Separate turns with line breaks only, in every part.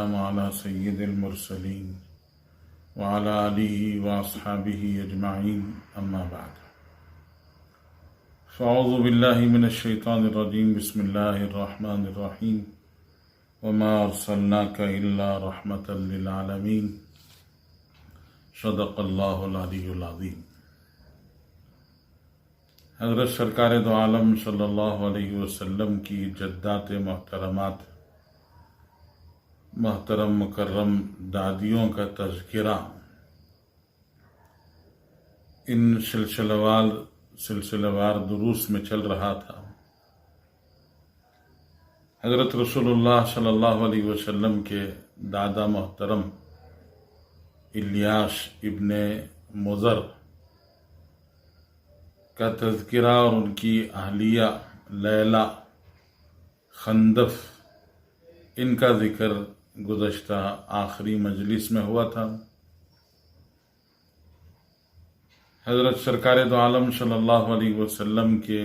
والسلام على سيد المرسلين وعلى آله وأصحابه أجمعين أما بعد فأعوذ بالله من الشيطان الرجيم بسم الله الرحمن الرحيم وما أرسلناك إلا رحمة للعالمين صدق الله العلي العظيم۔ حضرت سرکار دو عالم صلی اللہ علیہ وسلم کی جدات محترمات، محترم مکرم دادیوں کا تذکرہ ان سلسلہ وار دروس میں چل رہا تھا۔ حضرت رسول اللہ صلی اللہ علیہ وسلم کے دادا محترم الیاس ابن مضر کا تذکرہ اور ان کی اہلیہ لیلہ خندف، ان کا ذکر گزشتہ آخری مجلس میں ہوا تھا۔ حضرت سرکار دو عالم صلی اللہ علیہ وسلم کے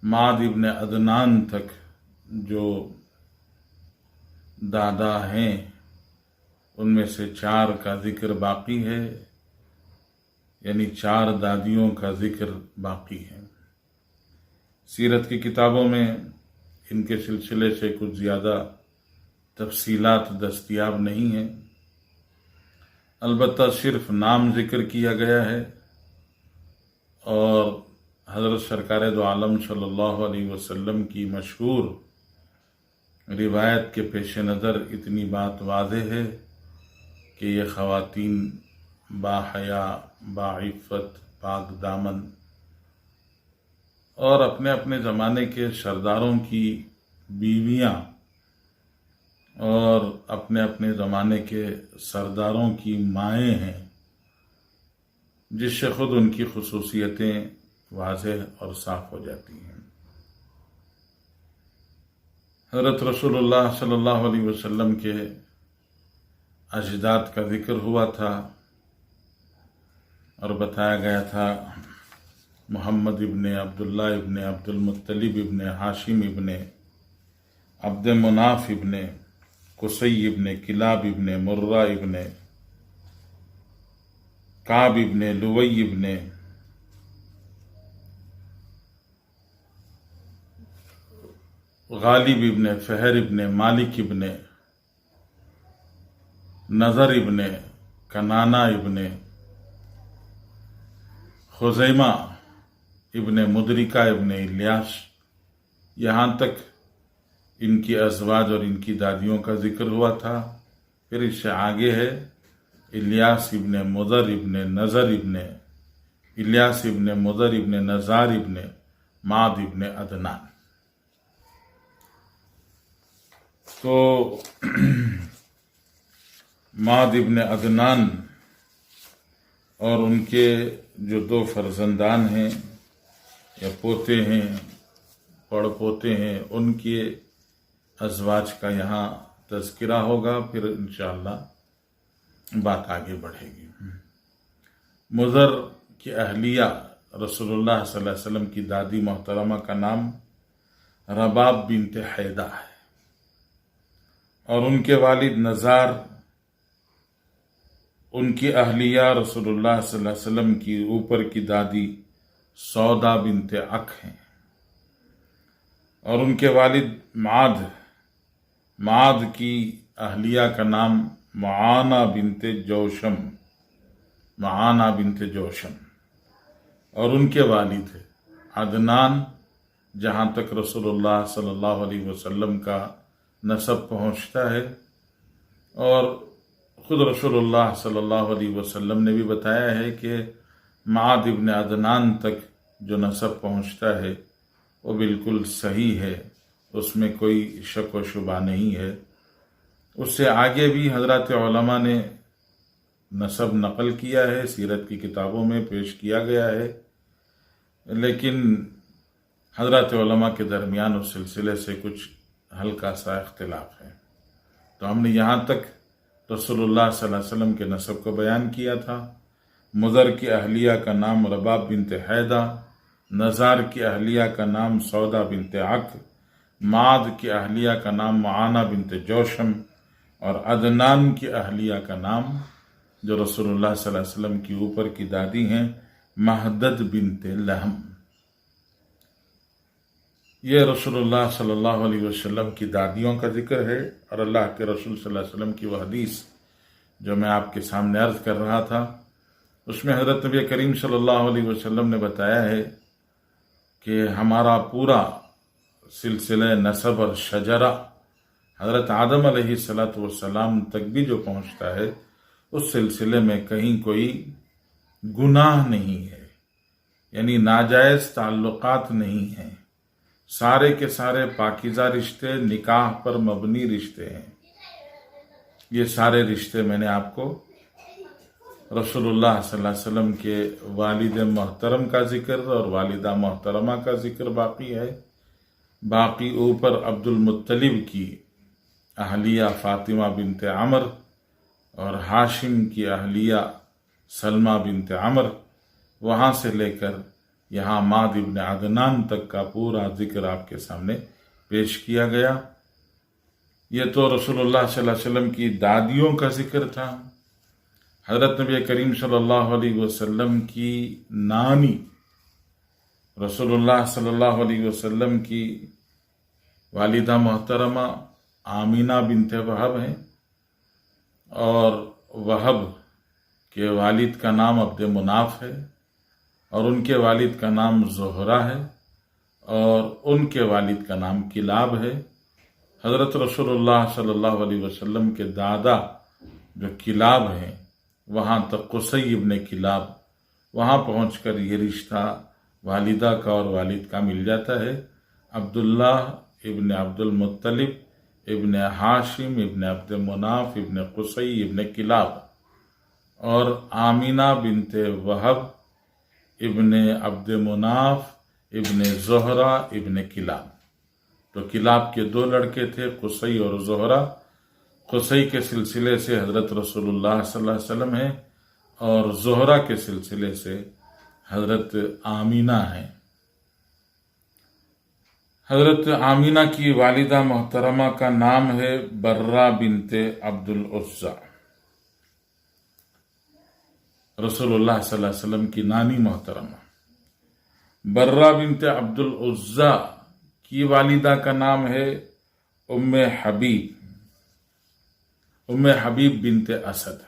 معد ابن عدنان تک جو دادا ہیں ان میں سے 4 کا ذکر باقی ہے، یعنی 4 دادیوں کا ذکر باقی ہے۔ سیرت کی کتابوں میں ان کے سلسلے سے کچھ زیادہ تفصیلات دستیاب نہیں ہیں، البتہ صرف نام ذکر کیا گیا ہے، اور حضرت سرکار دو عالم صلی اللہ علیہ وسلم کی مشہور روایت کے پیش نظر اتنی بات واضح ہے کہ یہ خواتین باحیا، باعفت، پاک دامن اور اپنے اپنے زمانے کے سرداروں کی بیویاں اور اپنے اپنے زمانے کے سرداروں کی مائیں ہیں، جس سے خود ان کی خصوصیتیں واضح اور صاف ہو جاتی ہیں۔ حضرت رسول اللہ صلی اللہ علیہ وسلم کے اجداد کا ذکر ہوا تھا اور بتایا گیا تھا محمد ابن عبداللہ ابن عبد المطلب ابن ہاشم ابن عبد مناف ابن قصی ابن کلاب ابن مرہ ابن کعب ابن لوی ابن غالب ابن فہر ابن مالک ابن نظر ابن کنانہ ابن خزیمہ ابن مدرکہ ابن الیاس، یہاں تک ان کی ازواج اور ان کی دادیوں کا ذکر ہوا تھا۔ پھر اس سے آگے ہے الیاس ابن مضر ابن نظر ابن الیاس ابن مضر ابن نزار ابن معد ابن عدنان۔ تو معد ابن عدنان اور ان کے جو 2 فرزندان ہیں یا پوتے ہیں، پڑ پوتے ہیں، ان کے ازواج کا یہاں تذکرہ ہوگا، پھر انشاءاللہ بات آگے بڑھے گی۔ مضر کی اہلیہ رسول اللہ صلی اللہ علیہ وسلم کی دادی محترمہ کا نام رباب بنت حیدہ ہے، اور ان کے والد نزار، ان کی اہلیہ رسول اللہ صلی اللہ علیہ وسلم کی اوپر کی دادی سودا بنت عق ہیں، اور ان کے والد معاد کی اہلیہ کا نام معانہ بنت جوشم، اور ان کے والد عدنان، جہاں تک رسول اللہ صلی اللہ علیہ وسلم کا نسب پہنچتا ہے، اور خود رسول اللہ صلی اللہ علیہ وسلم نے بھی بتایا ہے کہ معاد ابن عدنان تک جو نسب پہنچتا ہے وہ بالکل صحیح ہے، اس میں کوئی شک و شبہ نہیں ہے۔ اس سے آگے بھی حضرات علماء نے نسب نقل کیا ہے، سیرت کی کتابوں میں پیش کیا گیا ہے، لیکن حضرات علماء کے درمیان اس سلسلے سے کچھ ہلکا سا اختلاف ہے۔ تو ہم نے یہاں تک رسول اللہ صلی اللہ علیہ وسلم کے نسب کو بیان کیا تھا۔ مضر کی اہلیہ کا نام رباب بنت حیدہ، نزار کی اہلیہ کا نام سودا بنت عق، معاذ کی اہلیہ کا نام معانہ بنت جوشم، اور عدنان کی اہلیہ کا نام جو رسول اللہ صلی اللہ علیہ وسلم کی اوپر کی دادی ہیں مہدد بنت لہم۔ یہ رسول اللہ صلی اللہ علیہ وسلم کی دادیوں کا ذکر ہے، اور اللہ کے رسول صلی اللہ علیہ وسلم کی وہ حدیث جو میں آپ کے سامنے عرض کر رہا تھا، اس میں حضرت نبی کریم صلی اللہ علیہ وسلم نے بتایا ہے کہ ہمارا پورا سلسلہ نسب اور شجرہ حضرت آدم علیہ السلام تک بھی جو پہنچتا ہے، اس سلسلے میں کہیں کوئی گناہ نہیں ہے، یعنی ناجائز تعلقات نہیں ہیں، سارے کے سارے پاکیزہ رشتے، نکاح پر مبنی رشتے ہیں۔ یہ سارے رشتے میں نے آپ کو رسول اللہ صلی اللہ علیہ وسلم کے والد محترم کا ذکر اور والدہ محترمہ کا ذکر باقی ہے، باقی اوپر عبد المطلب کی اہلیہ فاطمہ بنت عمر اور ہاشم کی اہلیہ سلمہ بنت عمر، وہاں سے لے کر یہاں ماد ابن عدنان تک کا پورا ذکر آپ کے سامنے پیش کیا گیا۔ یہ تو رسول اللہ صلی اللہ علیہ وسلم کی دادیوں کا ذکر تھا۔ حضرت نبی کریم صلی اللہ علیہ وسلم کی نانی رسول اللہ صلی اللہ علیہ وسلم کی والدہ محترمہ آمینہ بنت وہب ہیں، اور وہب کے والد کا نام عبد مناف ہے، اور ان کے والد کا نام زہرہ ہے، اور ان کے والد کا نام کلاب ہے۔ حضرت رسول اللہ صلی اللہ علیہ وسلم کے دادا جو کلاب ہیں، وہاں تک قصی ابن کلاب، وہاں پہنچ کر یہ رشتہ والدہ کا اور والد کا مل جاتا ہے۔ عبداللہ ابن عبد المطلب ابن ہاشم ابن عبد مناف ابن قصی ابن کلاب، اور آمینہ بنت وہب ابن عبد مناف ابن زہرہ ابن کلاب۔ تو کلاب کے دو لڑکے تھے، قصی اور زہرہ۔ قصی کے سلسلے سے حضرت رسول اللہ صلی اللہ علیہ وسلم ہیں، اور زہرہ کے سلسلے سے حضرت آمینہ ہیں۔ حضرت آمینہ کی والدہ محترمہ کا نام ہے برہ بنت عبد العزیٰ۔ رسول اللہ صلی اللہ علیہ وسلم کی نانی محترمہ برہ بنت عبد العزیٰ کی والدہ کا نام ہے ام حبیب بنت اسد۔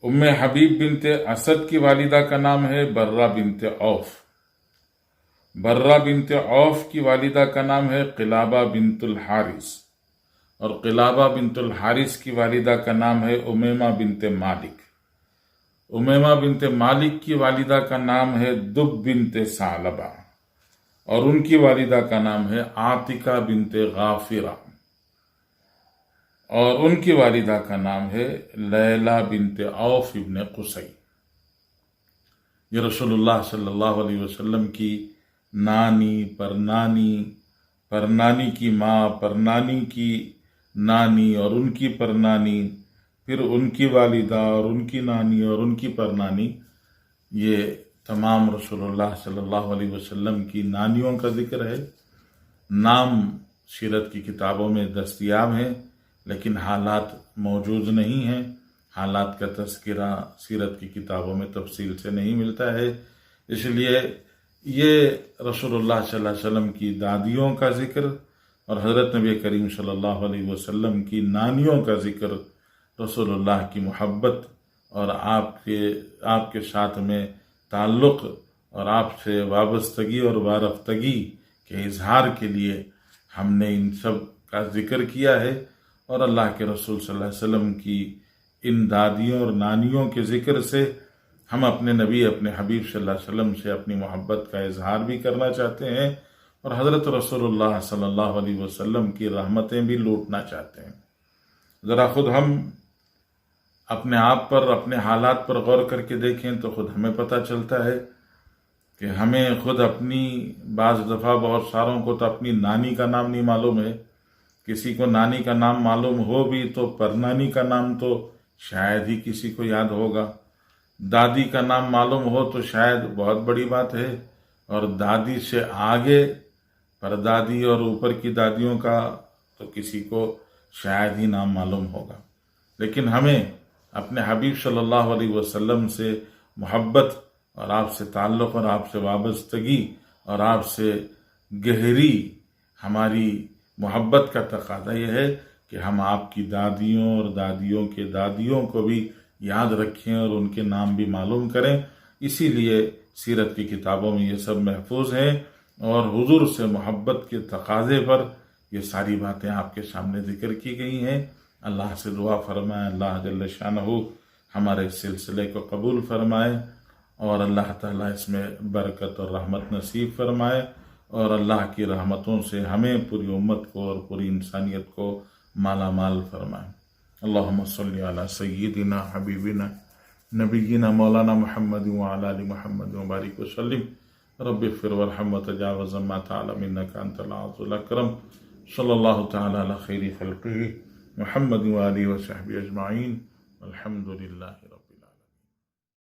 ام حبیب بنت اسد کی والدہ کا نام ہے برہ بنت عوف۔ برہ بنت عوف کی والدہ کا نام ہے قلابہ بنت الحارث، اور قلابہ بنت الحارث کی والدہ کا نام ہے امیمہ بنت مالک۔ امیمہ بنت مالک کی والدہ کا نام ہے دب بنت ثعلبہ، اور ان کی والدہ کا نام ہے عاتقہ بنت غافرہ، اور ان کی والدہ کا نام ہے لیلہ بنت عوف ابن قصی۔ یہ رسول اللہ صلی اللہ علیہ وسلم کی نانی، پرنانی، پرنانی کی ماں، پرنانی کی نانی، اور ان کی پرنانی، پھر ان کی والدہ اور ان کی نانی اور ان کی پرنانی، یہ تمام رسول اللہ صلی اللہ علیہ وسلم کی نانیوں کا ذکر ہے۔ نام سیرت کی کتابوں میں دستیاب ہیں، لیکن حالات موجود نہیں ہیں۔ حالات کا تذکرہ سیرت کی کتابوں میں تفصیل سے نہیں ملتا ہے، اس لیے یہ رسول اللہ صلی اللہ علیہ وسلم کی دادیوں کا ذکر اور حضرت نبی کریم صلی اللہ علیہ وسلم کی نانیوں کا ذکر رسول اللہ کی محبت اور آپ کے ساتھ میں تعلق اور آپ سے وابستگی اور وارفتگی کے اظہار کے لیے ہم نے ان سب کا ذکر کیا ہے، اور اللہ کے رسول صلی اللہ علیہ وسلم کی ان دادیوں اور نانیوں کے ذکر سے ہم اپنے نبی، اپنے حبیب صلی اللہ علیہ وسلم سے اپنی محبت کا اظہار بھی کرنا چاہتے ہیں، اور حضرت رسول اللہ صلی اللہ علیہ وسلم کی رحمتیں بھی لوٹنا چاہتے ہیں۔ ذرا خود ہم اپنے آپ پر، اپنے حالات پر غور کر کے دیکھیں تو خود ہمیں پتہ چلتا ہے کہ ہمیں خود اپنی بعض دفعہ بہت ساروں کو تو اپنی نانی کا نام نہیں معلوم ہے، کسی کو نانی کا نام معلوم ہو بھی تو پرنانی کا نام تو شاید ہی کسی کو یاد ہوگا، دادی کا نام معلوم ہو تو شاید بہت بڑی بات ہے، اور دادی سے آگے پردادی اور اوپر کی دادیوں کا تو کسی کو شاید ہی نام معلوم ہوگا، لیکن ہمیں اپنے حبیب صلی اللہ علیہ وسلم سے محبت اور آپ سے تعلق اور آپ سے وابستگی اور آپ سے گہری ہماری محبت کا تقاضا یہ ہے کہ ہم آپ کی دادیوں اور دادیوں کے دادیوں کو بھی یاد رکھیں اور ان کے نام بھی معلوم کریں۔ اسی لیے سیرت کی کتابوں میں یہ سب محفوظ ہیں، اور حضور سے محبت کے تقاضے پر یہ ساری باتیں آپ کے سامنے ذکر کی گئی ہیں۔ اللہ سے دعا فرمائے اللہ جل شانہ ہمارے اس سلسلے کو قبول فرمائے، اور اللہ تعالیٰ اس میں برکت اور رحمت نصیب فرمائے، اور اللہ کی رحمتوں سے ہمیں پوری امت کو اور پوری انسانیت کو مالا مال فرمائے۔ اللہم صلی علی سیدنا حبیبنا نبینا مولانا محمد وعلی آل محمد وبارک وسلم۔ رب اغفر وارحم وتجاوز عما تعلم انک انت العزیز الاکرم۔ صلی اللہ تعالی علی خیر خلقہ محمد وآلہ وصحبہ اجمعین، الحمد للہ۔